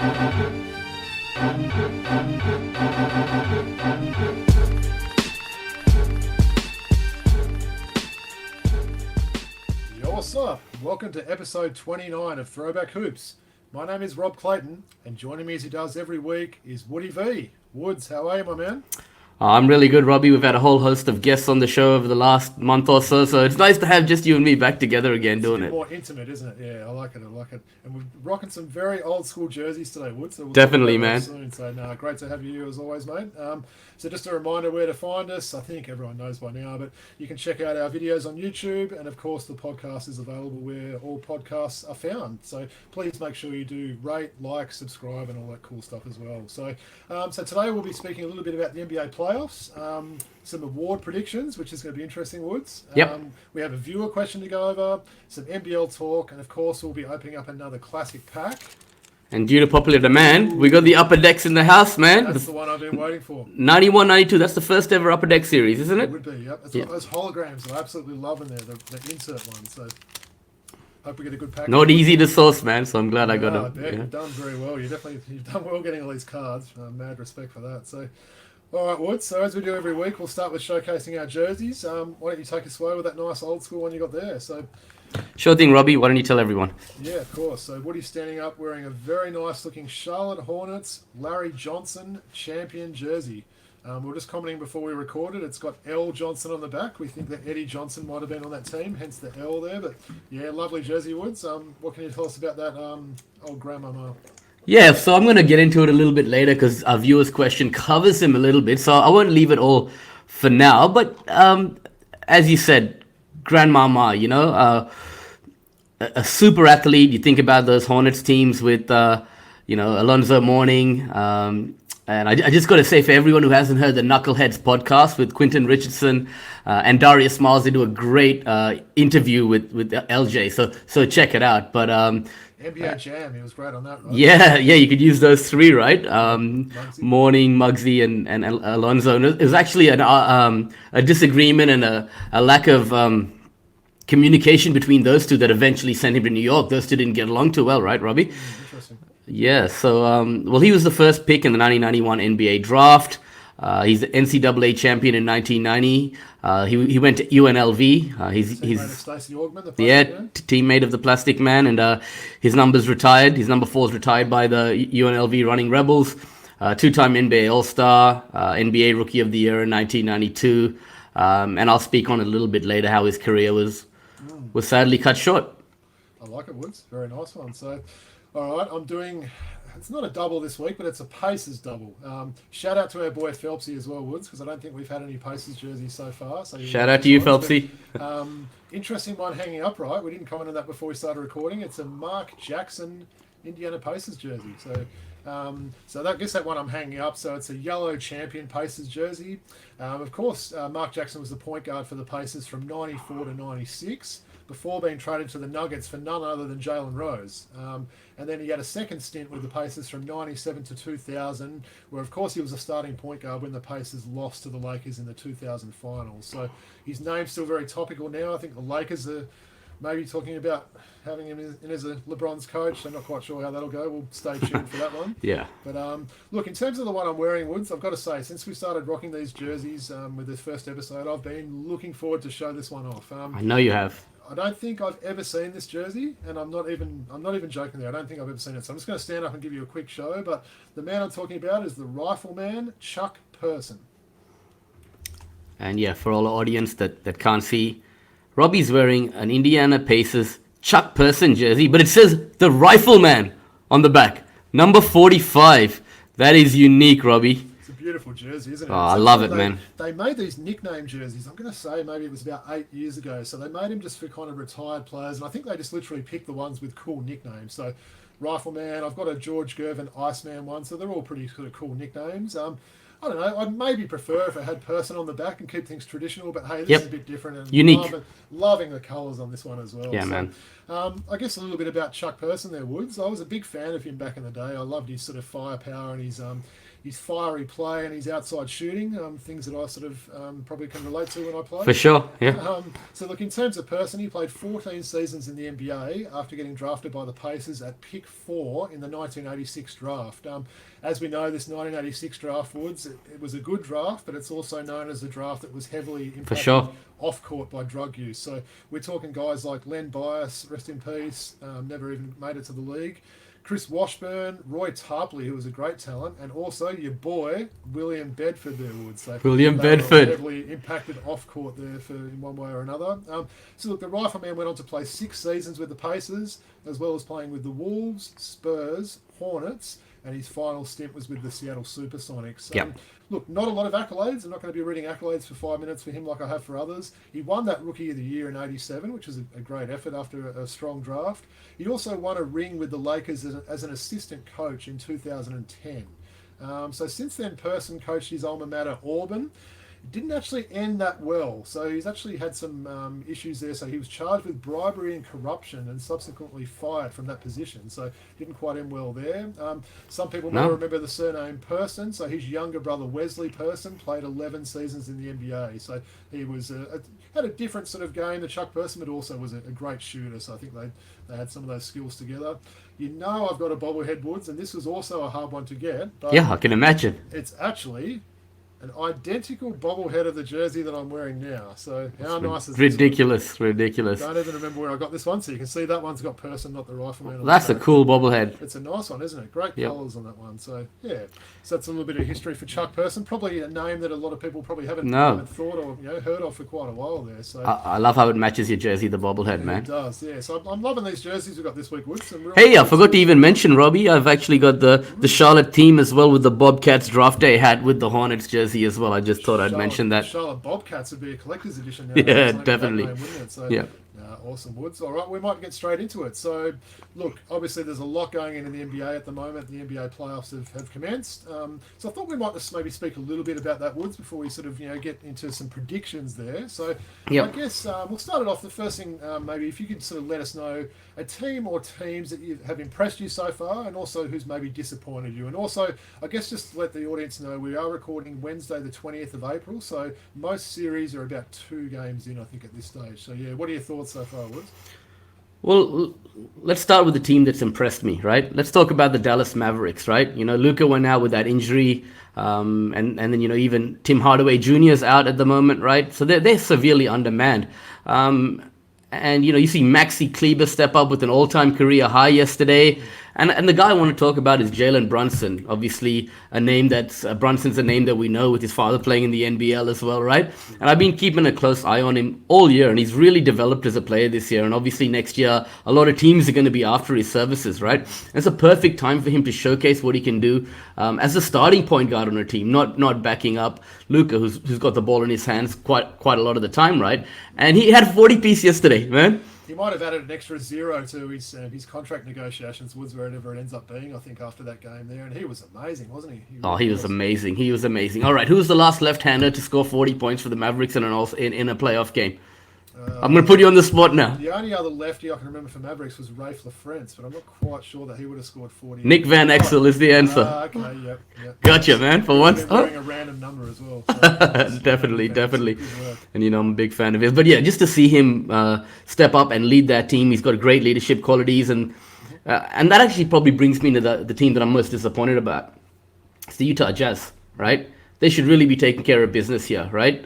Yo, what's up? Welcome to episode 29 of Throwback Hoops. My name is Rob Clayton, and joining me as he does every week is Woody V. Woods, how are you, my man? I'm really good, Robbie. We've had a whole host of guests on the show over the last month or so it's nice to have just you and me back together again doing it. It's more intimate, isn't it? Yeah, I like it. And we're rocking some very old school jerseys today, Woods. So we'll Definitely, man. Soon. So, great to have you as always, mate. So just a reminder where to find us. I think everyone knows by now, but you can check out our videos on YouTube, and of course the podcast is available where all podcasts are found. So please make sure you do rate, like, subscribe, and all that cool stuff as well. So today we'll be speaking a little bit about the NBA playoffs, some award predictions, which is going to be interesting, Woods. Yep. We have a viewer question to go over, some NBL talk, and of course we'll be opening up another classic pack. And due to popular demand, we got the Upper Decks in the house, man. That's the one I've been waiting for. 91, 92, that's the first ever Upper Deck series, isn't it? It would be, yep. It's got those holograms I absolutely love in there, the insert one. So hope we get a good pack. Not easy to source, man, so I'm glad I got them. Yeah. You've done very well. You've done well getting all these cards. Mad respect for that. So, all right, Woods. So as we do every week, we'll start with showcasing our jerseys. Why don't you take us away with that nice old school one you got there? So. Sure thing, Robbie. Why don't you tell everyone? Yeah, of course. So Woody's standing up wearing a very nice looking Charlotte Hornets Larry Johnson champion jersey. We were just commenting before we recorded, it's got L. Johnson on the back. We think that Eddie Johnson might have been on that team, hence the L there. But yeah, lovely jersey, Woods. What can you tell us about that old grandmama? Yeah, so I'm going to get into it a little bit later because our viewer's question covers him a little bit. So I won't leave it all for now. But as you said, grandmama, a super athlete. You think about those Hornets teams with, Alonzo Mourning. And I just got to say, for everyone who hasn't heard the Knuckleheads podcast with Quentin Richardson and Darius Miles, they do a great interview with LJ. So check it out. But NBA Jam, he was great on that, right? Yeah, you could use those three, right? Mourning, Muggsy, and Alonzo. And it was actually a disagreement and a lack of communication between those two that eventually sent him to New York. Those two didn't get along too well, right, Robbie? Interesting. Yeah, so, he was the first pick in the 1991 NBA draft. He's the NCAA champion in 1990. He went to UNLV. He's Stacey Augmon, the teammate of the Plastic Man, and his number's retired. His number 4 is retired by the UNLV Running Rebels. Two-time NBA All-Star, NBA Rookie of the Year in 1992. And I'll speak on it a little bit later how his career was sadly cut short. I like it, Woods. Very nice one. So, all right, I'm doing... It's not a double this week, but it's a Pacers double. Shout out to our boy Phelpsy as well, Woods, because I don't think we've had any Pacers jerseys so far. So shout out to you, Phelpsy. Interesting one hanging up, right? We didn't comment on that before we started recording. It's a Mark Jackson Indiana Pacers jersey. So I guess that one I'm hanging up. So it's a yellow champion Pacers jersey. Of course, Mark Jackson was the point guard for the Pacers from 94 to 96. Before being traded to the Nuggets for none other than Jalen Rose. And then he had a second stint with the Pacers from 97 to 2000, where of course he was a starting point guard when the Pacers lost to the Lakers in the 2000 finals. So his name's still very topical now. I think the Lakers are maybe talking about having him in as a LeBron's coach. I'm not quite sure how that'll go. We'll stay tuned for that one. Yeah. But look, in terms of the one I'm wearing, Woods, I've got to say, since we started rocking these jerseys with this first episode, I've been looking forward to show this one off. I know you have. I don't think I've ever seen this jersey, and I'm not even joking there. I don't think I've ever seen it. So I'm just going to stand up and give you a quick show. But the man I'm talking about is the Rifleman, Chuck Person. And yeah, for all the audience that can't see, Robbie's wearing an Indiana Pacers Chuck Person jersey, but it says the Rifleman on the back, number 45. That is unique, Robbie. Beautiful jersey, isn't it? Oh, I love it, man. They made these nickname jerseys. I'm going to say maybe it was about 8 years ago. So they made them just for kind of retired players. And I think they just literally picked the ones with cool nicknames. So Rifleman, I've got a George Gervin Iceman one. So they're all pretty sort of cool nicknames. I don't know. I'd maybe prefer if it had person on the back and keep things traditional. But hey, this is a bit different. And unique. Loving the colours on this one as well. Yeah, so, man. I guess a little bit about Chuck Person there, Woods. I was a big fan of him back in the day. I loved his sort of firepower and his his fiery play and his outside shooting, things that I sort of probably can relate to when I play. For sure, yeah. So look, in terms of person, he played 14 seasons in the NBA after getting drafted by the Pacers at pick 4 in the 1986 draft. As we know, this 1986 draft, Woods, it was a good draft, but it's also known as a draft that was heavily impacted off court by drug use. So we're talking guys like Len Bias, rest in peace, never even made it to the league. Chris Washburn, Roy Tarpley, who was a great talent, and also your boy, William Bedford there, Wood. So William Bedford. Heavily impacted off-court there in one way or another. So look, the Rifleman went on to play 6 seasons with the Pacers, as well as playing with the Wolves, Spurs, Hornets, and his final stint was with the Seattle Supersonics. Look, not a lot of accolades. I'm not going to be reading accolades for 5 minutes for him like I have for others. He won that Rookie of the Year in '87, which is a great effort after a strong draft. He also won a ring with the Lakers as an assistant coach in 2010. So since then, Person coached his alma mater, Auburn. It didn't actually end that well. So he's actually had some issues there. So he was charged with bribery and corruption and subsequently fired from that position. So didn't quite end well there. Some people may remember the surname Person. So his younger brother, Wesley Person, played 11 seasons in the NBA. So he was had a different sort of game than Chuck Person, but also was a great shooter. So I think they had some of those skills together. You know I've got a bobblehead, Woods, and this was also a hard one to get. But yeah, I can imagine. It's actually an identical bobblehead of the jersey that I'm wearing now. So how nice is ridiculous, this? Ridiculous. I don't even remember where I got this one. So you can see that one's got Person, not the Rifleman. That's a cool bobblehead. It's a nice one, isn't it? Great colours on that one. So yeah, so that's a little bit of history for Chuck Person. Probably a name that a lot of people probably haven't thought or heard of for quite a while there. So I love how it matches your jersey, the bobblehead, man. It does, yeah. So I'm loving these jerseys we've got this week, Woods. Hey, I forgot to even mention, Robbie. I've actually got the Charlotte team as well with the Bobcats draft day hat with the Hornets jersey as well. I just thought I'd mention that. Charlotte Bobcats would be a collector's edition now. Yeah, definitely. Name, wouldn't it? So, yeah. Awesome, Woods. All right, we might get straight into it. So, look, obviously there's a lot going in the NBA at the moment. The NBA playoffs have commenced. So I thought we might just maybe speak a little bit about that, Woods, before we sort of get into some predictions there. So I guess we'll start it off. The first thing, maybe if you could sort of let us know a team or teams that have impressed you so far, and also who's maybe disappointed you. And also, I guess just let the audience know we are recording Wednesday the 20th of April, so most series are about 2 games in, I think, at this stage. So yeah, what are your thoughts so far, Woods? Well, let's start with the team that's impressed me, right? Let's talk about the Dallas Mavericks, right? Luka went out with that injury, and then even Tim Hardaway Jr. is out at the moment, right? So they're severely undermanned. And you see Maxi Kleber step up with an all-time career high yesterday. And the guy I want to talk about is Jalen Brunson. Obviously, Brunson's a name that we know with his father playing in the NBL as well, right? And I've been keeping a close eye on him all year, and he's really developed as a player this year. And obviously next year, a lot of teams are going to be after his services, right? And it's a perfect time for him to showcase what he can do as a starting point guard on a team, not backing up Luka, who's got the ball in his hands quite a lot of the time, right? And he had 40 piece yesterday, man. He might have added an extra 0 to his contract negotiations, Woods, wherever it ends up being, I think, after that game there. And he was amazing, wasn't he? He was amazing. He was amazing. All right, who's the last left-hander to score 40 points for the Mavericks in a playoff game? I'm going to put you on the spot now. The only other lefty I can remember for Mavericks was Rafe LaFrance, but I'm not quite sure that he would have scored 40. Nick Van Exel is the answer. Okay, yep. Gotcha, man, for once. Wearing a random number as well. So definitely. And, I'm a big fan of his. But, yeah, just to see him step up and lead that team, he's got great leadership qualities. And that actually probably brings me to the team that I'm most disappointed about. It's the Utah Jazz, right? They should really be taking care of business here, right?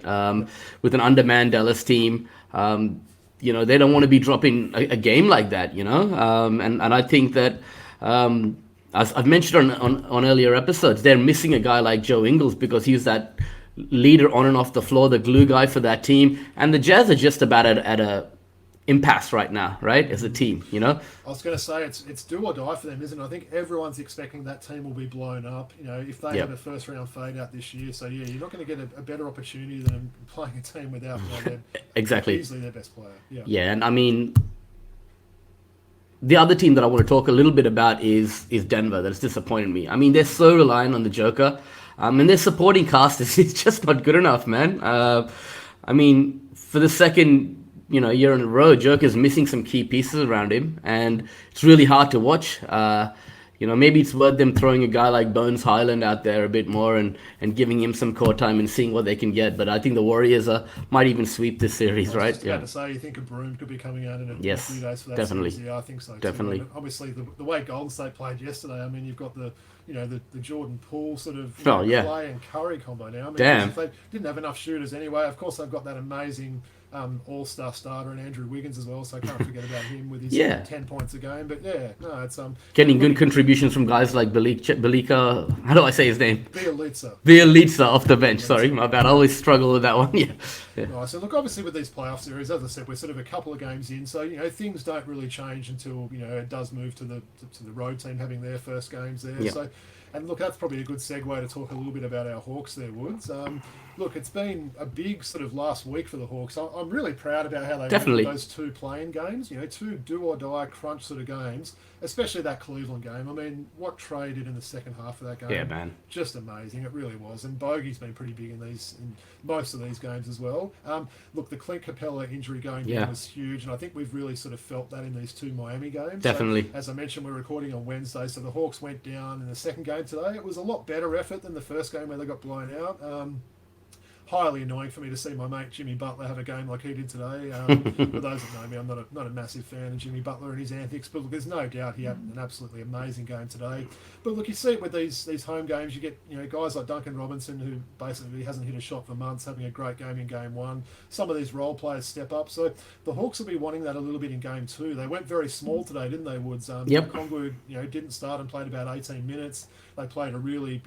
With an undermanned Dallas team. They don't want to be dropping a game like that, and I think that as I've mentioned on earlier episodes, they're missing a guy like Joe Ingles because he's that leader on and off the floor, the glue guy for that team. And the Jazz are just about at a impasse right now, right, as a team, I was going to say it's do or die for them, isn't it? I think everyone's expecting that team will be blown up, if they have a first round fade out this year. So yeah, you're not going to get a better opportunity than playing a team without exactly easily their best player. Yeah, and I mean, the other team that I want to talk a little bit about is Denver. That's disappointed me. I mean, they're so reliant on the Joker, and their supporting cast is just not good enough, man. I mean, for the second year in a row, Joker's missing some key pieces around him, and it's really hard to watch. maybe it's worth them throwing a guy like Bones Highland out there a bit more and giving him some court time and seeing what they can get. But I think the Warriors might even sweep this series, I was right? just about to say, you think a Broom could be coming out in a few Yes, days for that definitely. series? Yeah, I think so too. Definitely. And obviously, the way Golden State played yesterday, I mean, you've got the Jordan Poole sort of Clay and Curry combo now. I mean, Damn. if they didn't have enough shooters anyway. Of course, they've got that amazing all-star starter and Andrew Wiggins as well, so I can't forget about him with his 10 points a game. But yeah, no, it's getting good contributions from guys like Belika. How do I say his name? Bielitsa off the bench. Sorry, my bad. I always struggle with that one. Yeah. Right, so look, obviously with these playoff series, as I said, we're sort of a couple of games in, so things don't really change until it does move to the road team having their first games there. Yeah. So, and look, that's probably a good segue to talk a little bit about our Hawks there, Woods. Look, it's been a big sort of last week for the Hawks. I'm really proud about how they won those two playing games. Two do or die crunch sort of games, especially that Cleveland game. I mean, what Trey did in the second half of that game, yeah, man, just amazing. It really was. And Bogey's been pretty big in most of these games as well. Look, the Clint Capella injury going down was huge, and I think we've really sort of felt that in these two Miami games. Definitely. So, as I mentioned, we're recording on Wednesday, so the Hawks went down in the second game today. It was a lot better effort than the first game where they got blown out. Highly annoying for me to see my mate Jimmy Butler have a game like he did today. For those that know me, I'm not a massive fan of Jimmy Butler and his antics, but look, there's no doubt he had an absolutely amazing game today. But look, you see it with these home games. You get guys like Duncan Robinson, who basically hasn't hit a shot for months, having a great game in game one. Some of these role players step up, so the Hawks will be wanting that a little bit in game two. They went very small today, didn't they, Woods? Kongwu, didn't start and played about 18 minutes. They played a really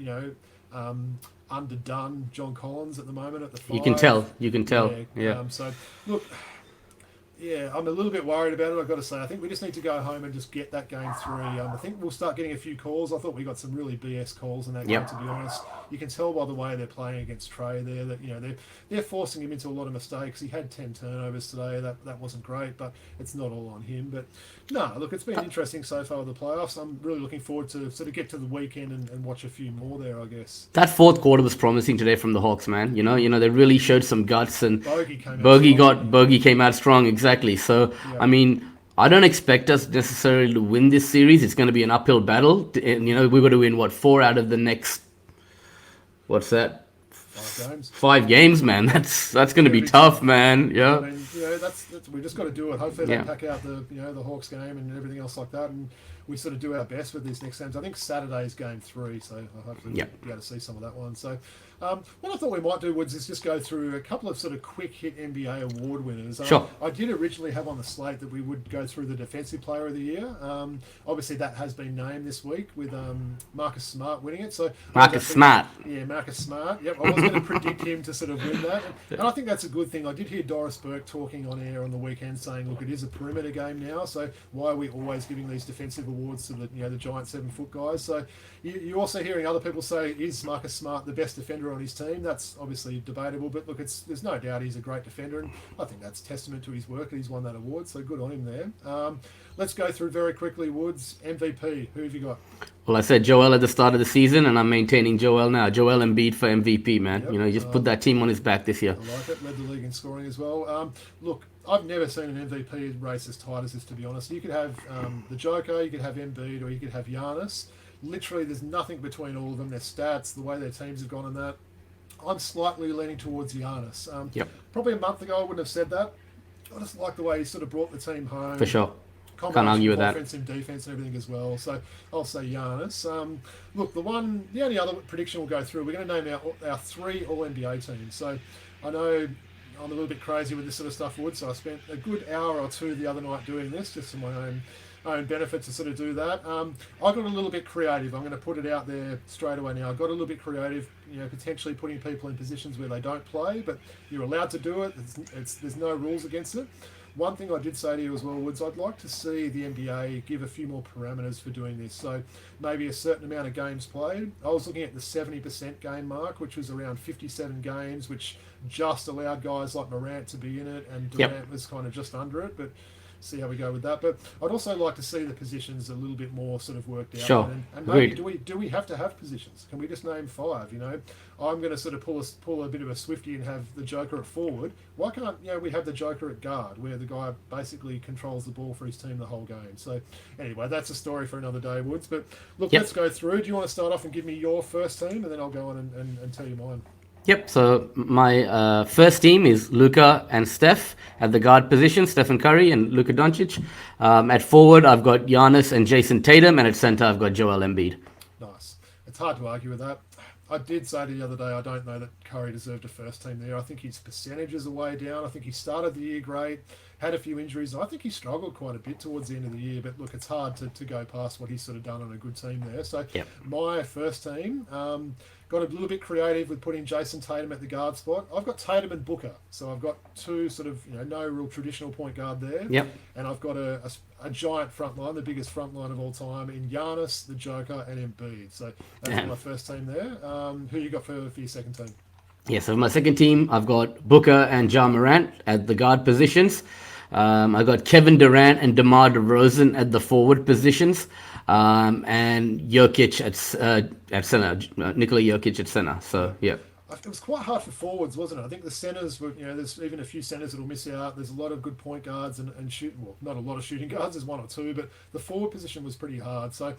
underdone John Collins at the moment at the 5. You can tell. Yeah. So, look, I'm a little bit worried about it, I've got to say. I think we just need to go home and just get that game 3. I think we'll start getting a few calls. I thought we got some really BS calls in that game, to be honest. You can tell by the way they're playing against Trey there that, they're forcing him into a lot of mistakes. He had 10 turnovers today. That wasn't great, but it's not all on him. But, no, look, it's been interesting so far with the playoffs. I'm really looking forward to sort of get to the weekend and watch a few more there, I guess. That fourth quarter was promising today from the Hawks, man. They really showed some guts, and Bogey came out strong, exactly. So, I mean, I don't expect us necessarily to win this series. It's going to be an uphill battle. And, we've got to win, 4 out of the next, what's that? 5 games. 5 games, man. That's going to be tough, man. Yeah. I mean, that's we just got to do it. Hopefully they pack out the Hawks game and everything else like that, and we sort of do our best with these next games. I think Saturday's game 3, so hopefully we'll be able to see some of that one. So, what I thought we might do, Woods, is just go through a couple of sort of quick hit NBA award winners. Sure. I did originally have on the slate that we would go through the Defensive Player of the Year. Obviously, that has been named this week with Marcus Smart winning it. So Marcus Smart. Yeah, Marcus Smart. Yep, I was going to predict him to sort of win that, and I think that's a good thing. I did hear Doris Burke talking on air on the weekend saying, "Look, it is a perimeter game now, so why are we always giving these defensive awards to the giant 7-foot guys?" So you're also hearing other people say, "Is Marcus Smart the best defender on his team?" That's obviously debatable, but look, there's no doubt he's a great defender, and I think that's testament to his work that he's won that award. So good on him there. Let's go through very quickly. Woods, MVP. Who have you got? Well, I said Joel at the start of the season, and I'm maintaining Joel now. Joel Embiid for MVP, man. Yep. He just put that team on his back this year. I like it. Led the league in scoring as well. Look, I've never seen an MVP race as tight as this, to be honest. You could have the Joker, you could have Embiid, or you could have Giannis. Literally, there's nothing between all of them. Their stats, the way their teams have gone in that. I'm slightly leaning towards Giannis. Probably a month ago, I wouldn't have said that. I just like the way he sort of brought the team home. For sure. Can't argue with that. Offense and defense and everything as well. So I'll say Giannis. Look, the only other prediction we'll go through, we're going to name our 3 All-NBA teams. So I know I'm a little bit crazy with this sort of stuff, Wood, so I spent a good hour or 2 the other night doing this, just for my own benefit to sort of do that. I got a little bit creative. I'm going to put it out there straight away now. I got a little bit creative, potentially putting people in positions where they don't play, but you're allowed to do it. There's no rules against it. One thing I did say to you as well, Woods, I'd like to see the NBA give a few more parameters for doing this. So maybe a certain amount of games played. I was looking at the 70% game mark, which was around 57 games, which just allowed guys like Morant to be in it, and Durant was kind of just under it. But see how we go with that. But I'd also like to see the positions a little bit more sort of worked out. Sure. And maybe do we have to have positions? Can we just name 5? You know, I'm going to sort of pull a bit of a Swifty and have the Joker at forward. Why can't we have the Joker at guard, where the guy basically controls the ball for his team the whole game? So anyway, that's a story for another day, Woods. But look, let's go through. Do you want to start off and give me your first team, and then I'll go on and tell you mine? Yep. So my first team is Luka and Steph at the guard position, Stephen Curry and Luka Doncic. At forward, I've got Giannis and Jason Tatum, and at center, I've got Joel Embiid. Nice. It's hard to argue with that. I did say the other day, I don't know that Curry deserved a first team there. I think his percentages are way down. I think he started the year great, had a few injuries. I think he struggled quite a bit towards the end of the year, but look, it's hard to go past what he's sort of done on a good team there. So my first team, got a little bit creative with putting Jason Tatum at the guard spot. I've got Tatum and Booker, so I've got two sort of no real traditional point guard there. Yep. And I've got a giant front line, the biggest front line of all time, in Giannis, the Joker, and Embiid. So that's my first team there. Who you got for your second team? Yeah, so my second team, I've got Booker and Ja Morant at the guard positions. I got Kevin Durant and DeMar DeRozan at the forward positions, and Jokic at center, Nikola Jokic at center. So yeah. It was quite hard for forwards, wasn't it? I think the centres were, there's even a few centres that'll miss out. There's a lot of good point guards and shooting. Well, not a lot of shooting guards. There's one or two, but the forward position was pretty hard. So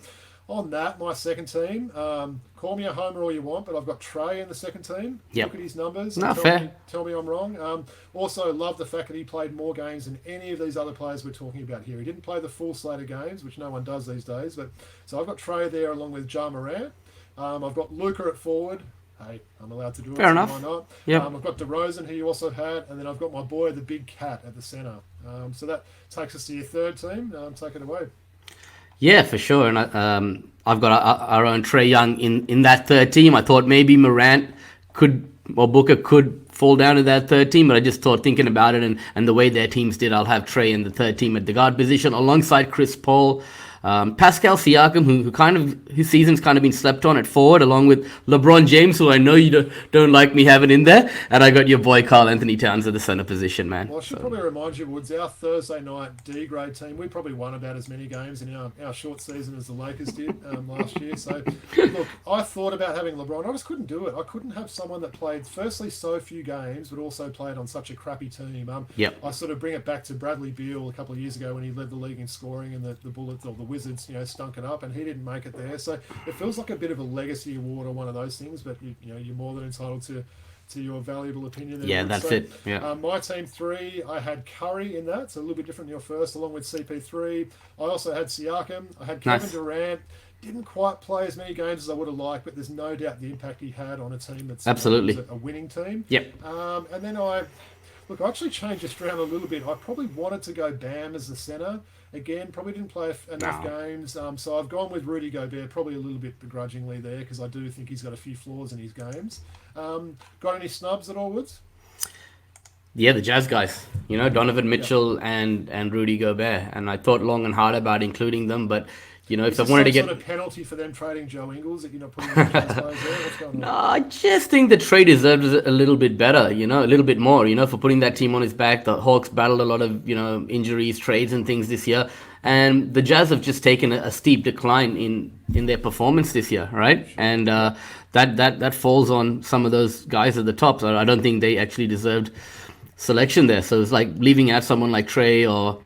on that, my second team, call me a homer all you want, but I've got Trey in the second team. Yep. Look at his numbers. Not fair. Tell me I'm wrong. Also, love the fact that he played more games than any of these other players we're talking about here. He didn't play the full slate of games, which no one does these days. But so I've got Trey there along with Ja Morant. I've got Luka at forward. Hey, I'm allowed to do it. Fair enough. Why not? Yep. I've got DeRozan, who you also had, and then I've got my boy, the big cat, at the centre. So that takes us to your third team. Take it away. Yeah, for sure. And I've got our own Trae Young in that third team. I thought maybe Morant Booker could fall down to that third team, but I just thought, thinking about it and the way their teams did, I'll have Trae in the third team at the guard position alongside Chris Paul. Pascal Siakam, whose season's kind of been slept on at forward, along with LeBron James, who I know you don't like me having in there, and I got your boy Karl Anthony Towns at the center position, man. Well, I should probably remind you, Woods, our Thursday night D grade team, we probably won about as many games in our short season as the Lakers did last year. So, look, I thought about having LeBron. I just couldn't do it. I couldn't have someone that played, firstly, so few games, but also played on such a crappy team. I sort of bring it back to Bradley Beal a couple of years ago when he led the league in scoring, and the Bullets or the Wizards, stunk it up, and he didn't make it there. So it feels like a bit of a legacy award or one of those things, but you're more than entitled to your valuable opinion there. Yeah, that's it. Yeah. My team 3, I had Curry in that, so a little bit different than your first, along with CP3. I also had Siakam. I had Kevin Durant. Didn't quite play as many games as I would have liked, but there's no doubt the impact he had on a team that's absolutely a winning team. Yep. And then I actually changed this around a little bit. I probably wanted to go Bam as the centre. Again, probably didn't play enough games. So I've gone with Rudy Gobert, probably a little bit begrudgingly there, because I do think he's got a few flaws in his games. Got any snubs at all, Woods? Yeah, the Jazz guys. Donovan Mitchell and Rudy Gobert. And I thought long and hard about including them, but if I wanted to get sort of penalty for them trading Joe Ingles that you're not putting the Jazz players there, what's going on? No, I just think the trade deserves a little bit better, a little bit more, for putting that team on his back. The Hawks battled a lot of, injuries, trades and things this year. And the Jazz have just taken a steep decline in their performance this year, right? Sure. And that falls on some of those guys at the top. So I don't think they actually deserved selection there. So it's like leaving out someone like Trey or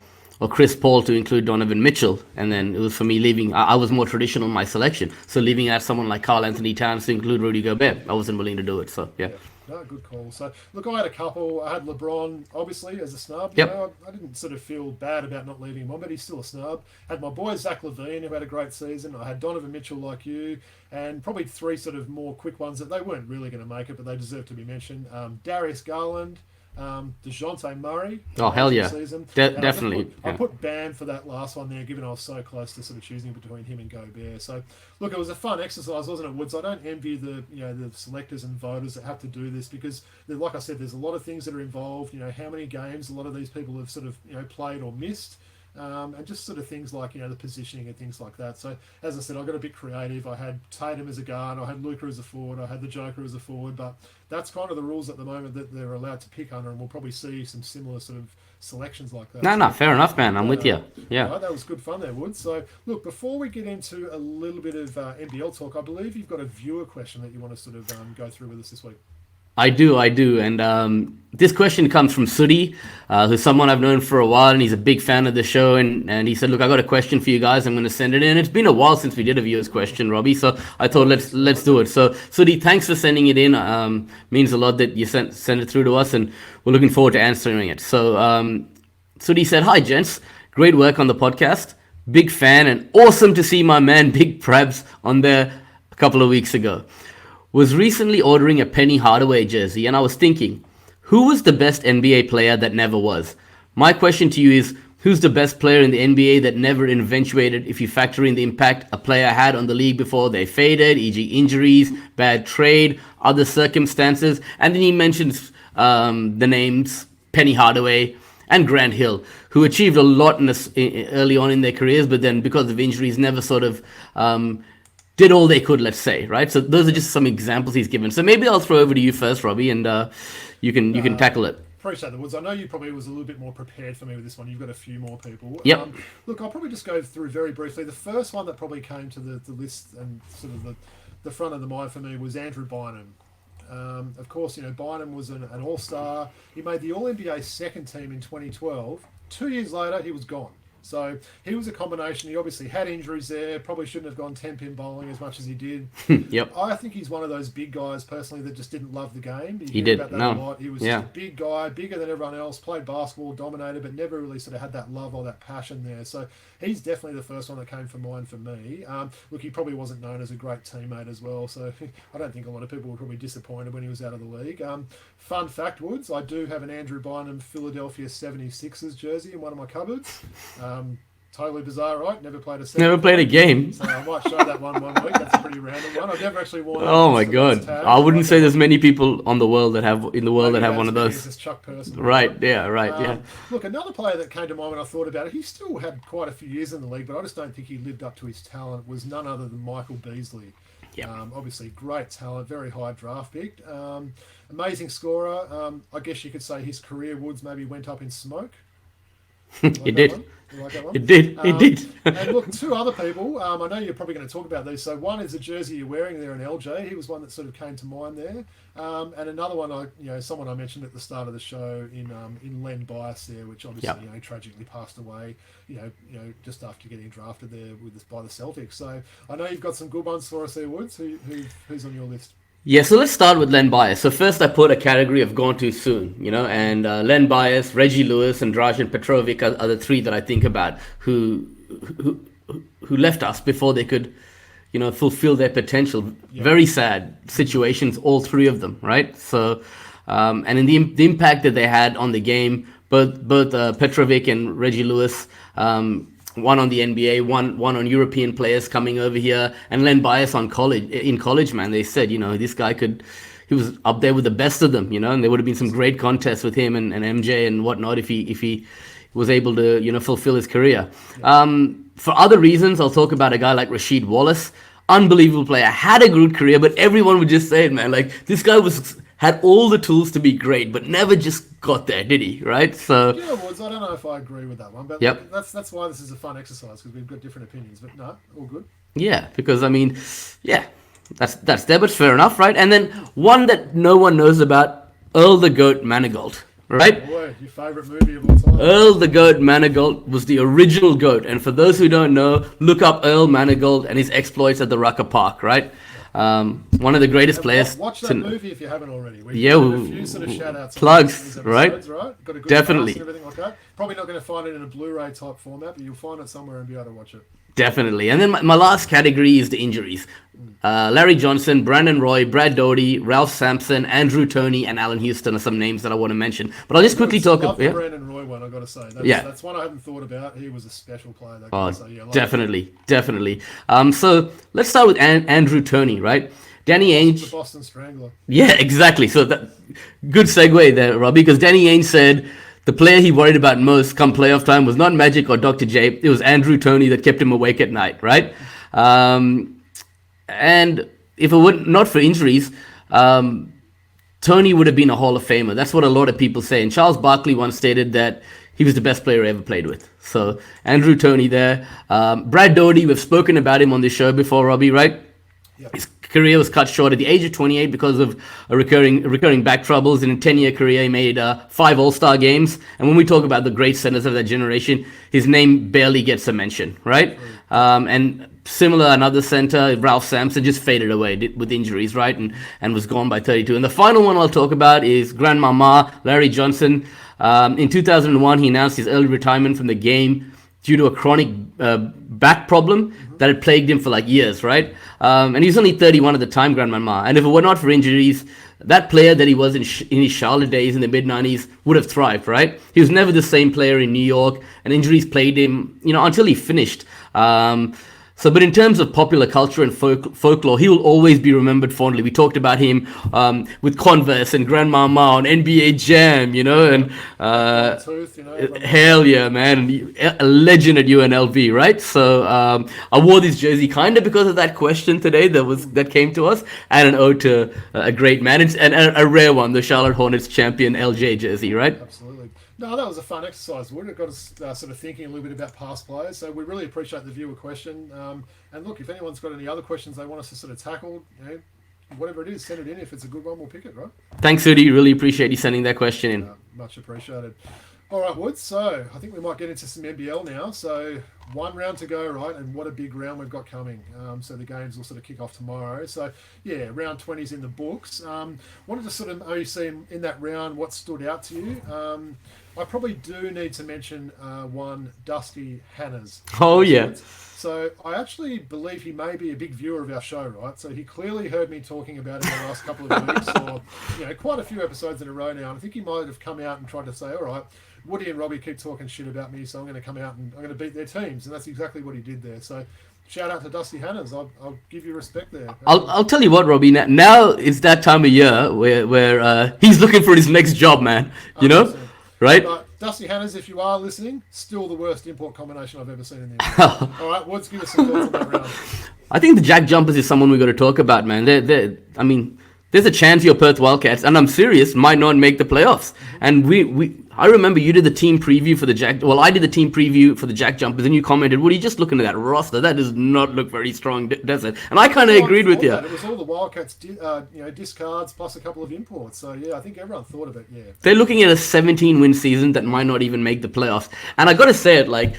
Chris Paul to include Donovan Mitchell. And then it was for me I was more traditional in my selection. So leaving out someone like Karl Anthony Towns to include Rudy Gobert, I wasn't willing to do it. So, yeah. No, good call. So, look, I had a couple. I had LeBron, obviously, as a snub. Yep. I didn't sort of feel bad about not leaving him on, but he's still a snub. Had my boy Zach LaVine, who had a great season. I had Donovan Mitchell, like you, and probably 3 sort of more quick ones that they weren't really going to make it, but they deserve to be mentioned. Darius Garland, DeJounte Murray. Oh, hell yeah. Definitely. I put Bam for that last one there, given I was so close to sort of choosing between him and Gobert. So, look, it was a fun exercise, wasn't it, Woods? I don't envy the selectors and voters that have to do this, because, like I said, there's a lot of things that are involved. How many games a lot of these people have sort of played or missed. and just sort of things like, the positioning and things like that. So, as I said, I got a bit creative. I had Tatum as a guard, I had Luka as a forward, I had the Joker as a forward, but that's kind of the rules at the moment that they're allowed to pick under, and we'll probably see some similar sort of selections like that. No, fair enough, man. I'm with you. Yeah. Right, that was good fun there, Wood. So, look, before we get into a little bit of NBL talk, I believe you've got a viewer question that you want to sort of go through with us this week. I do. And this question comes from Sudi, who's someone I've known for a while, and he's a big fan of the show. And he said, look, I got a question for you guys. I'm going to send it in. It's been a while since we did a viewer's question, Robbie. So I thought, let's do it. So Sudi, thanks for sending it in. Means a lot that you send it through to us, and we're looking forward to answering it. So Sudi said, hi, gents. Great work on the podcast. Big fan, and awesome to see my man Big Prebz on there a couple of weeks ago. Was recently ordering a Penny Hardaway jersey, and I was thinking, who was the best NBA player that never was? My question to you is, who's the best player in the NBA that never eventuated if you factor in the impact a player had on the league before they faded, e.g. injuries, bad trade, other circumstances? And then he mentions the names Penny Hardaway and Grant Hill, who achieved a lot early on in their careers, but then because of injuries never sort of did all they could, let's say, right? So those are just some examples he's given. So maybe I'll throw over to you first, Robbie, and you can tackle it. Appreciate the Woods. I know you probably was a little bit more prepared for me with this one. You've got a few more people. Yep. Look, I'll probably just go through very briefly. The first one that probably came to the list and sort of the front of the mind for me was Andrew Bynum. Of course, Bynum was an all-star. He made the All-NBA second team in 2012. 2 years later, he was gone. So he was a combination. He obviously had injuries there. Probably shouldn't have gone 10-pin bowling as much as he did. Yep. I think he's one of those big guys personally that just didn't love the game. He did. About that No. a lot. He was just a big guy, bigger than everyone else. Played basketball, dominated, but never really sort of had that love or that passion there. So he's definitely the first one that came to mind for me. Look, he probably wasn't known as a great teammate as well. So I don't think a lot of people were probably disappointed when he was out of the league. Fun fact, Woods, I do have an Andrew Bynum Philadelphia 76ers jersey in one of my cupboards. Totally bizarre, right? Never played a game. So I might show that one week. That's a pretty random one. I've never actually worn it. Oh my god! I wouldn't say there's many people on the world that have one of those. Just Chuck Person. Right? Yeah. Right. Yeah. Look, another player that came to mind when I thought about it. He still had quite a few years in the league, but I just don't think he lived up to his talent. Was none other than Michael Beasley. Yep. Obviously, great talent, very high draft pick. Amazing scorer. I guess you could say his career, Woods, maybe went up in smoke. It did. You like that one? It did. And look, two other people. I know you're probably going to talk about these. So one is the jersey you're wearing there in LJ. He was one that sort of came to mind there. And another one, someone I mentioned at the start of the show in Len Bias there, which obviously tragically passed away. Just after getting drafted there by the Celtics. So I know you've got some good ones for us there, Woods. Who's on your list? Yeah, so let's start with Len Bias. So first I put a category of gone too soon, and Len Bias, Reggie Lewis, and Dražen Petrovic are the three that I think about who left us before they could, fulfill their potential. Yep. Very sad situations, all three of them, right? So, and in the impact that they had on the game, both Petrovic and Reggie Lewis, one on the NBA, one on European players coming over here, and Len Bias in college, man. They said, this guy he was up there with the best of them, and there would have been some great contests with him and MJ and whatnot if he was able to, fulfill his career. Yeah. For other reasons, I'll talk about a guy like Rasheed Wallace, unbelievable player, had a good career, but everyone would just say it, man. Like, this guy had all the tools to be great, but never just got there, did he? Right? So yeah, Woods, I don't know if I agree with that one, but yep. That's why this is a fun exercise, because we've got different opinions. But no, all good. Yeah, because that's there, but fair enough, right? And then one that no one knows about, Earl the Goat Manigault, right? Boy, your favourite movie of all time. Earl the Goat Manigault was the original GOAT, and for those who don't know, look up Earl Manigault and his exploits at the Rucker Park, right? One of the greatest players. Watch that movie if you haven't already. A few sort of shout outs. Plugs, right? Got a good Definitely. cast and everything like that. Probably not going to find it in a Blu-ray type format, but you'll find it somewhere and be able to watch it. Definitely. And then my last category is the injuries. Larry Johnson, Brandon Roy, Brad Doty, Ralph Sampson, Andrew Toney, and Allen Houston are some names that I want to mention. But I'll just quickly talk about the Brandon Roy one, I've got to say. That's one I hadn't thought about. He was a special player. Definitely. So let's start with Andrew Toney, right? Danny Ainge. The Boston Strangler. Yeah, exactly. So good segue there, Robbie, because Danny Ainge said the player he worried about most come playoff time was not Magic or Dr. J. It was Andrew Toney that kept him awake at night, right? And if it were not for injuries, Tony would have been a Hall of Famer. That's what a lot of people say. And Charles Barkley once stated that he was the best player I ever played with. So Andrew Toney there. Brad Doherty, we've spoken about him on this show before, Robbie, right? Yep. His career was cut short at the age of 28 because of recurring back troubles. In a 10-year career, he made 5 All-Star games. And when we talk about the great centers of that generation, his name barely gets a mention, right? And similar, another center, Ralph Sampson, just faded away with injuries, right? And was gone by 32. And the final one I'll talk about is Grandmama Larry Johnson. In 2001, he announced his early retirement from the game due to a chronic back problem that had plagued him for like years, right? And he was only 31 at the time, Grandmama. And if it were not for injuries, that player that he was in his Charlotte days in the mid-90s would have thrived, right? He was never the same player in New York, and injuries plagued him, until he finished. But in terms of popular culture and folklore, he will always be remembered fondly. We talked about him with Converse and Grandmama on NBA Jam, and hell yeah, man, a legend at UNLV, right? So I wore this jersey kind of because of that question today that came to us, and an ode to a great man and a rare one, the Charlotte Hornets champion LJ jersey, right? Absolutely. No, that was a fun exercise, Wood. It got us sort of thinking a little bit about past players. So we really appreciate the viewer question. And look, if anyone's got any other questions they want us to sort of tackle, whatever it is, send it in. If it's a good one, we'll pick it, right? Thanks, Udi. Really appreciate you sending that question in. Much appreciated. All right, Wood. So I think we might get into some NBL now. So 1 round to go, right? And what a big round we've got coming. So the games will sort of kick off tomorrow. So yeah, round 20 is in the books. Wanted to sort of only see in that round what stood out to you. I probably do need to mention one, Dusty Hannahs. Oh, yeah. So I actually believe he may be a big viewer of our show, right? So he clearly heard me talking about it in the last couple of weeks, or quite a few episodes in a row now. And I think he might have come out and tried to say, all right, Woody and Robbie keep talking shit about me, so I'm going to come out and I'm going to beat their teams. And that's exactly what he did there. So shout out to Dusty Hannahs. I'll give you respect there. I'll tell you what, Robbie. Now it's that time of year where he's looking for his next job, man. You know, right? But Dusty Hannahs, if you are listening, still the worst import combination I've ever seen in the NBA. All right, Woods, give us some thoughts on that round. I think the Jack Jumpers is someone we've got to talk about, man. There's a chance your Perth Wildcats, and I'm serious, might not make the playoffs. And I remember you did the team preview for the Jack. Well, I did the team preview for the Jack Jumpers, and you commented, "What are you just looking at that roster? That does not look very strong, does it?" And I kind of agreed with you. It was all the Wildcats, discards plus a couple of imports. So yeah, I think everyone thought of it. Yeah, they're looking at a 17-win season that might not even make the playoffs. And I got to say it, like,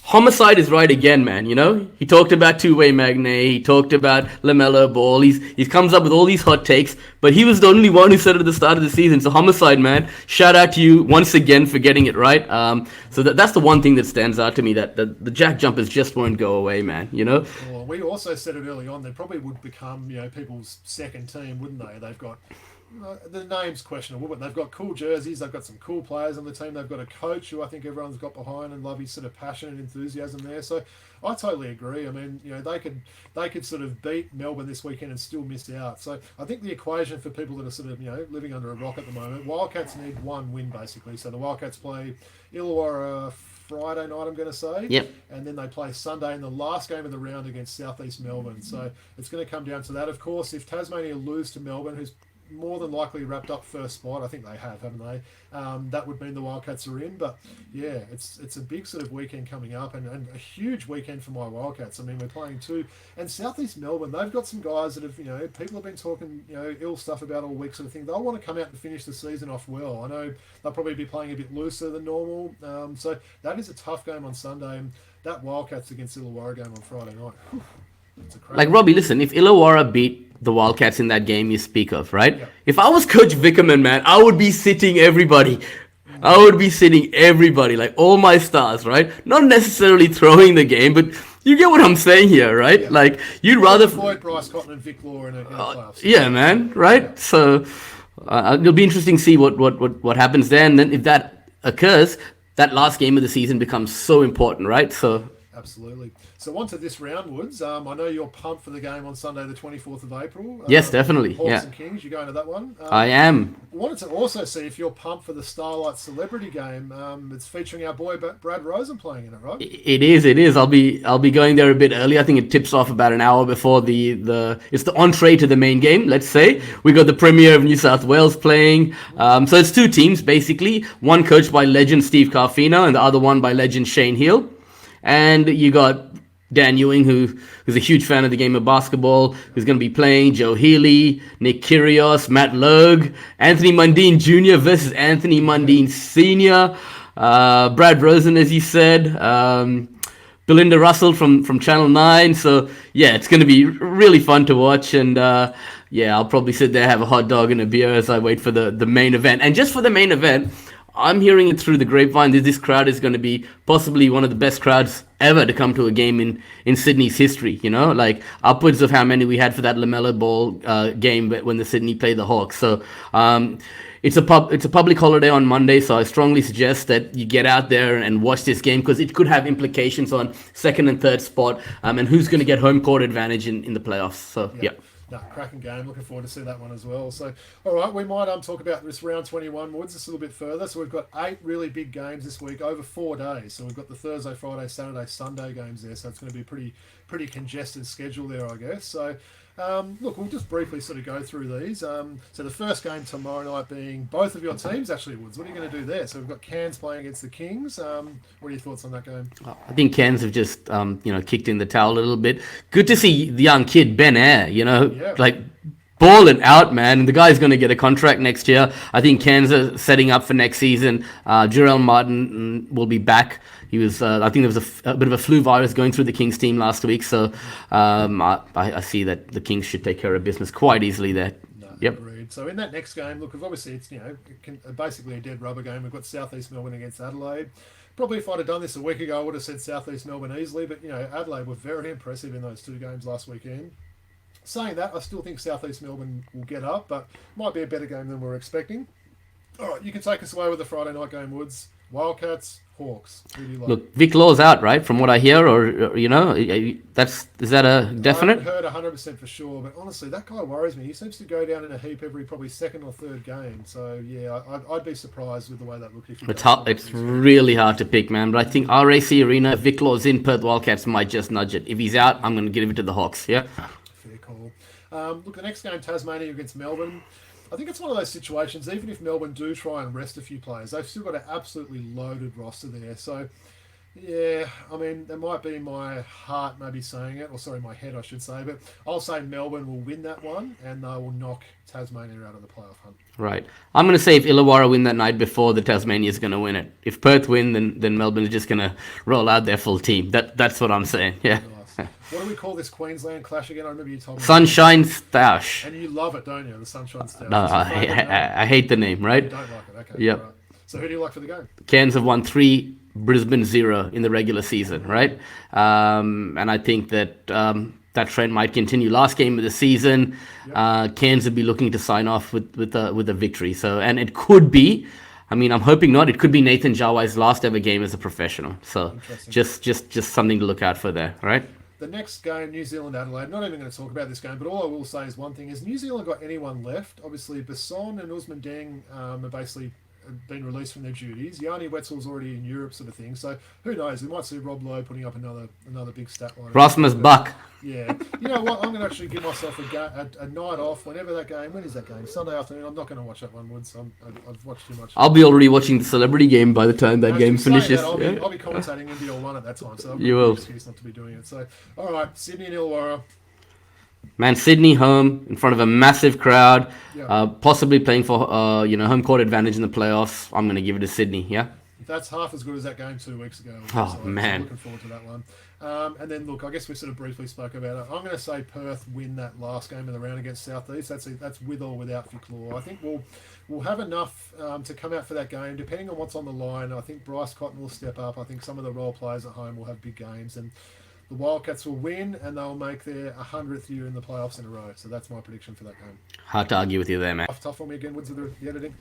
Homicide is right again, man. He talked about two-way Magne. He talked about LaMelo Ball. He comes up with all these hot takes, but he was the only one who said it at the start of the season. So Homicide, man, shout out to you once again for getting it right. So that's the one thing that stands out to me, that the Jack Jumpers just won't go away, man. Well, we also said it early on. They probably would become people's second team, wouldn't they? They've got. The name's questionable, but they've got cool jerseys. They've got some cool players on the team. They've got a coach who I think everyone's got behind and love his sort of passion and enthusiasm there. So I totally agree. I mean, they could sort of beat Melbourne this weekend and still miss out. So I think the equation for people that are sort of living under a rock at the moment, Wildcats need one win basically. So the Wildcats play Illawarra Friday night, I'm going to say. Yep. And then they play Sunday in the last game of the round against Southeast Melbourne. So it's going to come down to that. Of course, if Tasmania lose to Melbourne, who's more than likely wrapped up first spot. I think they have, haven't they? That would mean the Wildcats are in. But yeah, it's a big sort of weekend coming up and a huge weekend for my Wildcats. I mean, we're playing and Southeast Melbourne, they've got some guys that have, people have been talking, ill stuff about all week sort of thing. They'll want to come out and finish the season off well. I know they'll probably be playing a bit looser than normal. So that is a tough game on Sunday. And that Wildcats against Illawarra game on Friday night. Whew, like, Robbie, listen, if Illawarra beat the Wildcats in that game you speak of, right? Yeah. If I was Coach Vickerman, man, I would be sitting everybody. Like all my stars, right? Not necessarily throwing the game, but you get what I'm saying here, right? Yeah. Like, you'd rather Floyd, Bryce Cotton, and Vic Law in a playoffs. Yeah, man, right? Yeah. So it'll be interesting to see what happens there, and then if that occurs, that last game of the season becomes so important, right? So absolutely. So on to this round, Woods. I know you're pumped for the game on Sunday, the 24th of April. Yes, definitely. Hawks Yeah, and Kings, you're going to that one. I am. Wanted to also see if you're pumped for the Starlight Celebrity game. It's featuring our boy Brad Rosen playing in it, right? It is. I'll be going there a bit early. I think it tips off about an hour before it's the entree to the main game. Let's say we got the Premier of New South Wales playing. So it's two teams basically. One coached by legend Steve Carfino and the other one by legend Shane Hill. And you got Dan Ewing, who's a huge fan of the game of basketball, who's going to be playing Joe Healy, Nick Kyrgios, Matt Logue, Anthony Mundine Jr. versus Anthony Mundine Sr., Brad Rosen, as you said, Belinda Russell from Channel 9. So, yeah, it's going to be really fun to watch. And, yeah, I'll probably sit there, have a hot dog and a beer as I wait for the main event. And just for the main event, I'm hearing it through the grapevine that this crowd is going to be possibly one of the best crowds ever to come to a game in Sydney's history, like upwards of how many we had for that LaMelo Ball game when the Sydney played the Hawks. So it's a public holiday on Monday, so I strongly suggest that you get out there and watch this game because it could have implications on second and third spot and who's going to get home court advantage in the playoffs. So, yeah. No, cracking game. Looking forward to see that one as well. So, all right, we might talk about this round 21, Woods, just a little bit further. So we've got 8 really big games this week over 4 days. So we've got the Thursday, Friday, Saturday, Sunday games there. So it's going to be a pretty congested schedule there, I guess. So, look, we'll just briefly sort of go through these. So the first game tomorrow night being both of your teams, actually, Woods. What are you going to do there? So we've got Cairns playing against the Kings. What are your thoughts on that game? I think Cairns have just, kicked in the towel a little bit. Good to see the young kid, Ben Air, like balling out, man. The guy's going to get a contract next year. I think Cairns are setting up for next season. Jarrell Martin will be back. He was, I think there was a bit of a flu virus going through the Kings team last week, so I see that the Kings should take care of business quite easily there. No, yep. Agreed. So in that next game, look, obviously it's basically a dead rubber game. We've got South East Melbourne against Adelaide. Probably if I'd have done this a week ago, I would have said South East Melbourne easily, but Adelaide were very impressive in those 2 games last weekend. Saying that, I still think South East Melbourne will get up, but might be a better game than we're expecting. All right, you can take us away with the Friday night game, Woods. Wildcats, Hawks. Who do you like? Look, Vic Law's out, right? From what I hear, or is that a definite? I haven't heard 100% for sure, but honestly, that guy worries me. He seems to go down in a heap every probably second or third game. So yeah, I'd be surprised with the way that looked. It's really hard to pick, man. But I think RAC Arena, if Vic Law's in, Perth Wildcats might just nudge it. If he's out, I'm going to give it to the Hawks. Yeah. Fair call. Look, the next game, Tasmania against Melbourne. I think it's one of those situations, even if Melbourne do try and rest a few players, they've still got an absolutely loaded roster there. So, yeah, I mean, there might be my heart maybe saying it, or sorry, my head, I should say, but I'll say Melbourne will win that one and they will knock Tasmania out of the playoff hunt. Right. I'm going to say if Illawarra win that night before, the Tasmania is going to win it. If Perth win, then Melbourne is just going to roll out their full team. That's what I'm saying. Yeah. What do we call this Queensland clash again? I remember you told me. Sunshine Stash. And you love it, don't you? The Sunshine Stash. No, I hate the name, right? You don't like it, okay. Yep. Right. So who do you like for the game? Cairns have won 3, Brisbane 0 in the regular season, right? And I think that that trend might continue. Last game of the season, Cairns would be looking to sign off with a victory. So, and it could be, I mean, I'm hoping not. It could be Nathan Jawai's last ever game as a professional. So, just something to look out for there, right? The next game, New Zealand Adelaide. Not even going to talk about this game, but all I will say is one thing: is New Zealand got anyone left? Obviously, Basson and Usman Deng are basically been released from their duties. Yanni Wetzel's already in Europe, sort of thing. So who knows? We might see Rob Lowe putting up another big stat line. Rasmus Buck. Yeah. You know what? I'm going to actually give myself a night off whenever that game. When is that game? Sunday afternoon. I'm not going to watch that one, Woods. I've watched too much. I'll be already watching the celebrity game by the time that game finishes. I'll be commentating NBL 1 at that time. So you will. Excuse not to be doing it. So, all right, Sydney and Illawarra. Man, Sydney home in front of a massive crowd, possibly playing for home court advantage in the playoffs. I'm going to give it to Sydney. Yeah. That's half as good as that game 2 weeks ago. Man, I'm looking forward to that one. And then look, I guess we sort of briefly spoke about it. I'm going to say Perth win that last game of the round against South East. That's with or without Vic Law. I think we'll have enough to come out for that game. Depending on what's on the line, I think Bryce Cotton will step up. I think some of the role players at home will have big games, and the Wildcats will win, and they'll make their 100th year in the playoffs in a row. So that's my prediction for that game. Hard to argue with you there, man. Tough for me again, Woods, with the editing.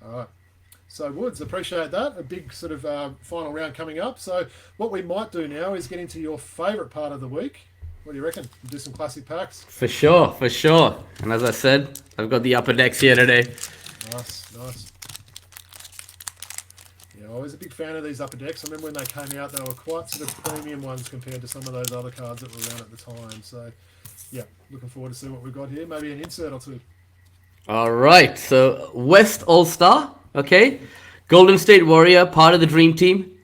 All right. So, Woods, appreciate that. A big sort of final round coming up. So, what we might do now is get into your favourite part of the week. What do you reckon? We'll do some classic packs. For sure. And as I said, I've got the upper decks here today. Nice. Yeah, I was a big fan of these upper decks. I remember when they came out, they were quite sort of premium ones compared to some of those other cards that were around at the time. So, yeah, looking forward to see what we've got here. Maybe an insert or two. All right. So West All-Star. Okay. Golden State Warrior, part of the Dream Team.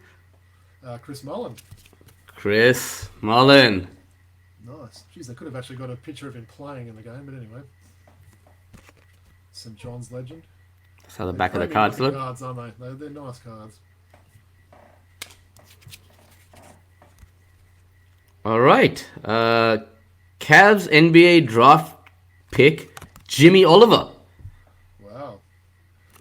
Chris Mullen. Nice. Jeez, they could have actually got a picture of him playing in the game, but anyway. St. John's legend. That's how the back of the cards look. Cards, aren't they? They're nice cards. All right. Cavs NBA draft pick, Jimmy Oliver. Wow.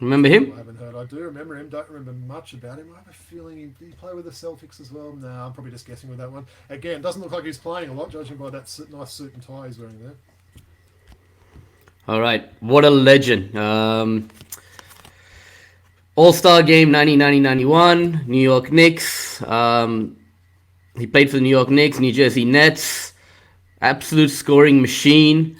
Remember him? I haven't heard. I do remember him. Don't remember much about him. I have a feeling he played with the Celtics as well. No, I'm probably just guessing with that one. Again, doesn't look like he's playing a lot, judging by that nice suit and tie he's wearing there. All right. What a legend. All-Star Game 1990-91, New York Knicks. He played for the New York Knicks, New Jersey Nets. Absolute scoring machine.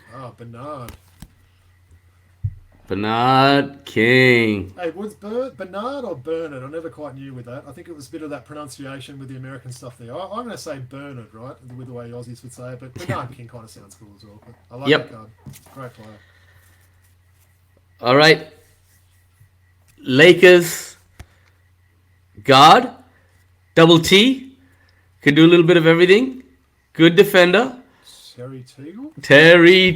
Bernard King. Hey, was Bernard or Bernard? I never quite knew with that. I think it was a bit of that pronunciation with the American stuff there. I'm going to say Bernard, right? With the way Aussies would say it, but Bernard King kind of sounds cool as well. But I like that card. Great player. All right. Lakers guard, double T, could do a little bit of everything. Good defender. Terry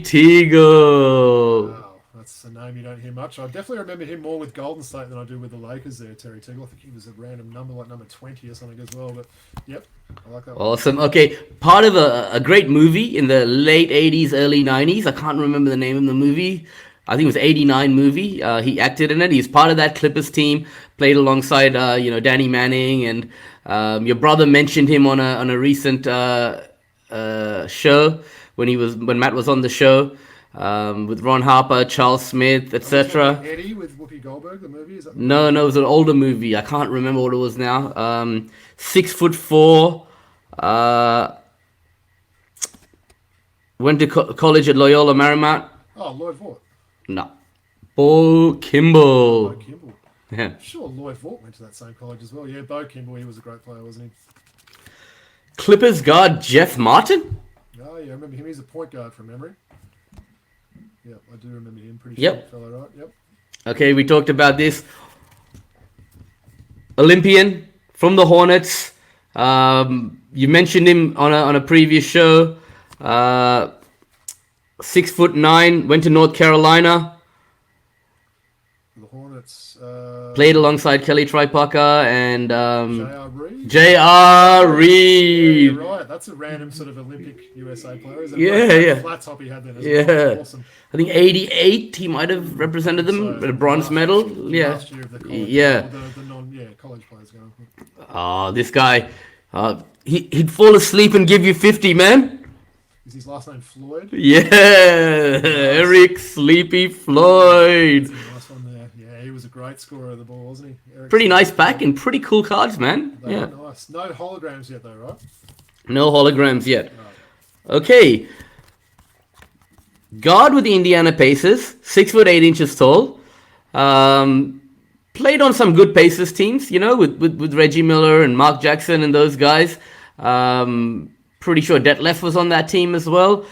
Teagle. Wow, that's a name you don't hear much. I definitely remember him more with Golden State than I do with the Lakers there, Terry Teagle. I think he was a random number, like number 20 or something as well. But, yep, I like that one. Awesome. Okay, part of a great movie in the late 80s, early 90s. I can't remember the name of the movie. I think it was 89 movie. He acted in it. He's part of that Clippers team. Played alongside, Danny Manning, and your brother mentioned him on a recent show when Matt was on the show with Ron Harper, Charles Smith, etc. Eddie with Whoopi Goldberg. The movie is that? No, it was an older movie. I can't remember what it was now. 6'4". Went to college at Loyola Marymount. Oh, Lloyd Vaught. No. Bo Kimball. Yeah. I'm sure Lloyd Vaught went to that same college as well. Yeah, Bo Kimball, he was a great player, wasn't he? Clippers guard Jeff Martin? Oh, yeah, I remember him. He's a point guard from memory. Yep, I do remember him. Pretty short fellow, right? Yep. Okay, we talked about this. Olympian from the Hornets. You mentioned him on a previous show. 6'9", went to North Carolina. The Hornets. Played alongside Kelly Tripaca and J.R. Reed. Yeah, right. That's a random sort of Olympic USA player, isn't it? Yeah. Flat top he had then as well. Awesome. I think 88 he might have represented them with a bronze medal. Last year of the college, college players going. Oh, this guy. He'd fall asleep and give you 50, man. Is his last name Floyd? Yeah, Eric Sleepy Floyd. That's a nice one there. Yeah, he was a great scorer of the ball, wasn't he? Eric pretty nice pack and pretty cool cards, man. They were nice. No holograms yet, though, right? No holograms yet. Okay. Guard with the Indiana Pacers, 6'8" tall. Played on some good Pacers teams, with Reggie Miller and Mark Jackson and those guys. Pretty sure Detlef was on that team as well.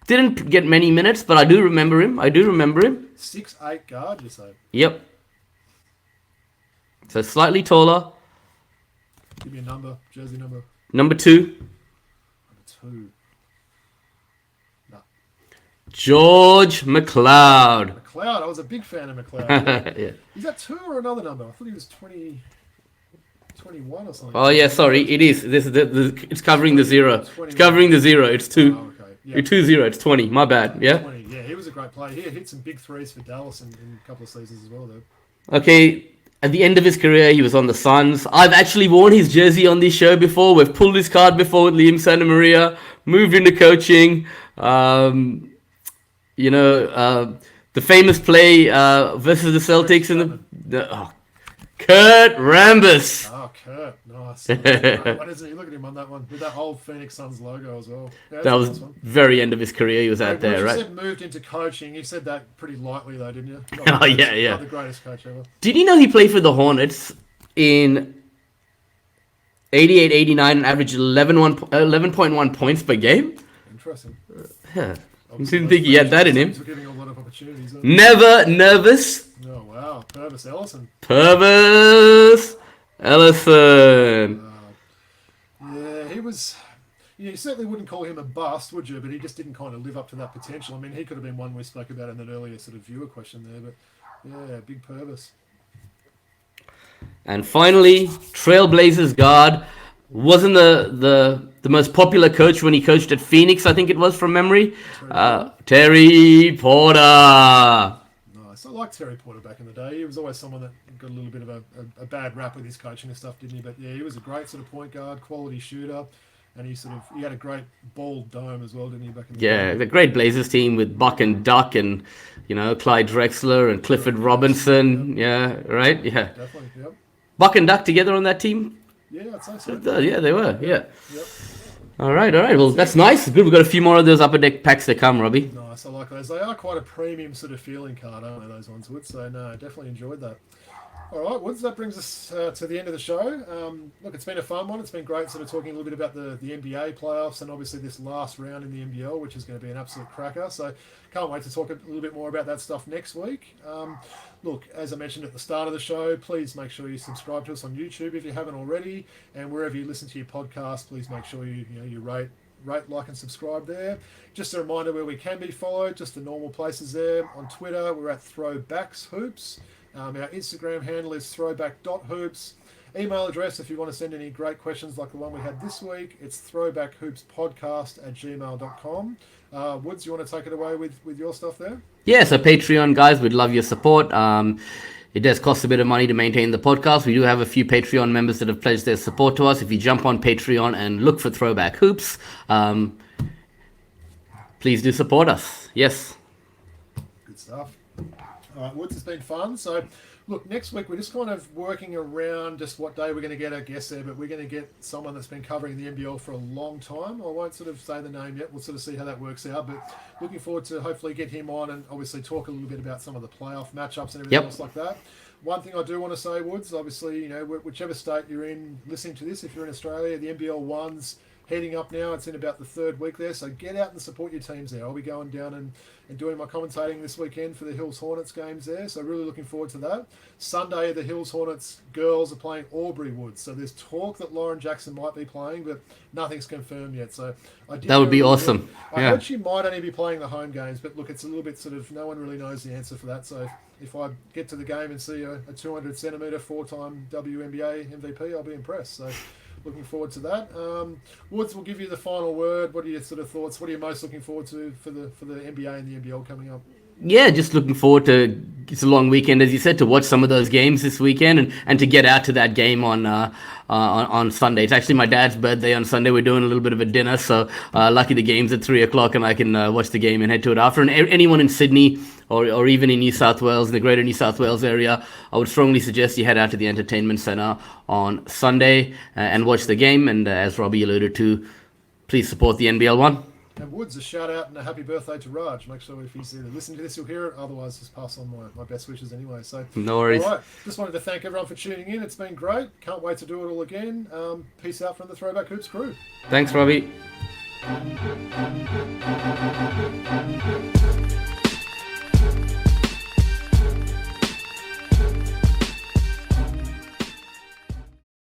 Didn't get many minutes, but I do remember him. 6'8" guard, you say? Yep. So slightly taller. Give me a number, jersey number. Number 2. No. George McLeod. McLeod, I was a big fan of McLeod. Yeah. Is that 2 or another number? I thought he was 21 or something. Oh yeah, sorry, it is. It's covering the 0. It's covering the 0. It's 2. Oh, okay. You're 2-0. It's 20. My bad. Yeah. 20. Yeah, he was a great player. He had hit some big threes for Dallas in a couple of seasons as well, though. Okay. At the end of his career, he was on the Suns. I've actually worn his jersey on this show before. We've pulled his card before with Liam Santamaria. Moved into coaching. The The famous play versus the Celtics in Kurt Rambis. Oh, Kurt, nice. What is it? You look at him on that one with that old Phoenix Suns logo as well. Yeah, That was very end of his career. He was out there, right? You said moved into coaching. You said that pretty lightly, though, didn't you? Oh, yeah. Not the greatest coach ever. Did you know he played for the Hornets in 88-89 and averaged 11.1 points per game? Interesting. Yeah. I didn't think he had that in him. Giving a lot of opportunities. Never nervous. Oh, wow. Purvis Ellison. Yeah, he was... You certainly wouldn't call him a bust, would you? But he just didn't kind of live up to that potential. I mean, he could have been one we spoke about in that earlier sort of viewer question there. But, yeah, big Purvis. And finally, Trailblazers guard. Wasn't the most popular coach when he coached at Phoenix, I think it was from memory. Terry Porter. Nice. I liked Terry Porter back in the day. He was always someone that got a little bit of a bad rap with his coaching and stuff, didn't he? But yeah, he was a great sort of point guard, quality shooter, and he had a great bald dome as well, didn't he? Back in the day? The great Blazers team with Buck and Duck and Clyde Drexler and Clifford Robinson. Yeah, right. Yeah, definitely. Yep. Buck and Duck together on that team. Yeah, I'd say so. Yeah, they were. Yeah. Yep. All right. Well, that's nice. Good. We've got a few more of those upper deck packs to come, Robbie. Nice. I like those. They are quite a premium sort of feeling card, aren't they? Those ones, Wood. So no, definitely enjoyed that. All right, Woods, that brings us to the end of the show. Look, it's been a fun one. It's been great sort of talking a little bit about the NBA playoffs and obviously this last round in the NBL, which is going to be an absolute cracker. So can't wait to talk a little bit more about that stuff next week. Look, as I mentioned at the start of the show, please make sure you subscribe to us on YouTube if you haven't already. And wherever you listen to your podcast, please make sure you rate, like, and subscribe there. Just a reminder where we can be followed, just the normal places there. On Twitter, we're at Throwbacks Hoops. Our Instagram handle is throwback.hoops. Email address, if you want to send any great questions like the one we had this week, it's throwbackhoopspodcast@gmail.com. Woods, you want to take it away with your stuff there? Yeah, so Patreon, guys, we'd love your support. It does cost a bit of money to maintain the podcast. We do have a few Patreon members that have pledged their support to us. If you jump on Patreon and look for Throwback Hoops, please do support us. Yes. Good stuff. All right, Woods, it's been fun. So, look, next week we're just kind of working around just what day we're going to get our guests there, but we're going to get someone that's been covering the NBL for a long time. I won't sort of say the name yet. We'll sort of see how that works out, but looking forward to hopefully get him on and obviously talk a little bit about some of the playoff matchups and everything else like that. One thing I do want to say, Woods, obviously, whichever state you're in listening to this, if you're in Australia, the NBL 1's heading up now. It's in about the third week there, so get out and support your teams there. I'll be going down and doing my commentating this weekend for the Hills Hornets games there, so really looking forward to that. Sunday, the Hills Hornets girls are playing Albury Woods, so there's talk that Lauren Jackson might be playing, but nothing's confirmed yet. So that would be awesome. I heard she might only be playing the home games, but look, it's a little bit sort of, no one really knows the answer for that. So if I get to the game and see a 200 centimetre 4-time WNBA MVP, I'll be impressed. So looking forward to that. Woods, will give you the final word. What are your sort of thoughts? What are you most looking forward to for the NBA and the NBL coming up? Yeah, just looking forward to, it's a long weekend, as you said, to watch some of those games this weekend and to get out to that game on Sunday. It's actually my dad's birthday on Sunday. We're doing a little bit of a dinner, so lucky the game's at 3 o'clock and I can watch the game and head to it after. And anyone in Sydney or even in New South Wales, in the greater New South Wales area, I would strongly suggest you head out to the entertainment centre on Sunday and watch the game. And as Robbie alluded to, please support the NBL 1. And Woods, a shout out and a happy birthday to Raj. Make sure if he's either listening to this, you'll hear it. Otherwise, just pass on my best wishes anyway. So no worries. All right. Just wanted to thank everyone for tuning in. It's been great. Can't wait to do it all again. Peace out from the Throwback Hoops crew. Thanks, Robbie.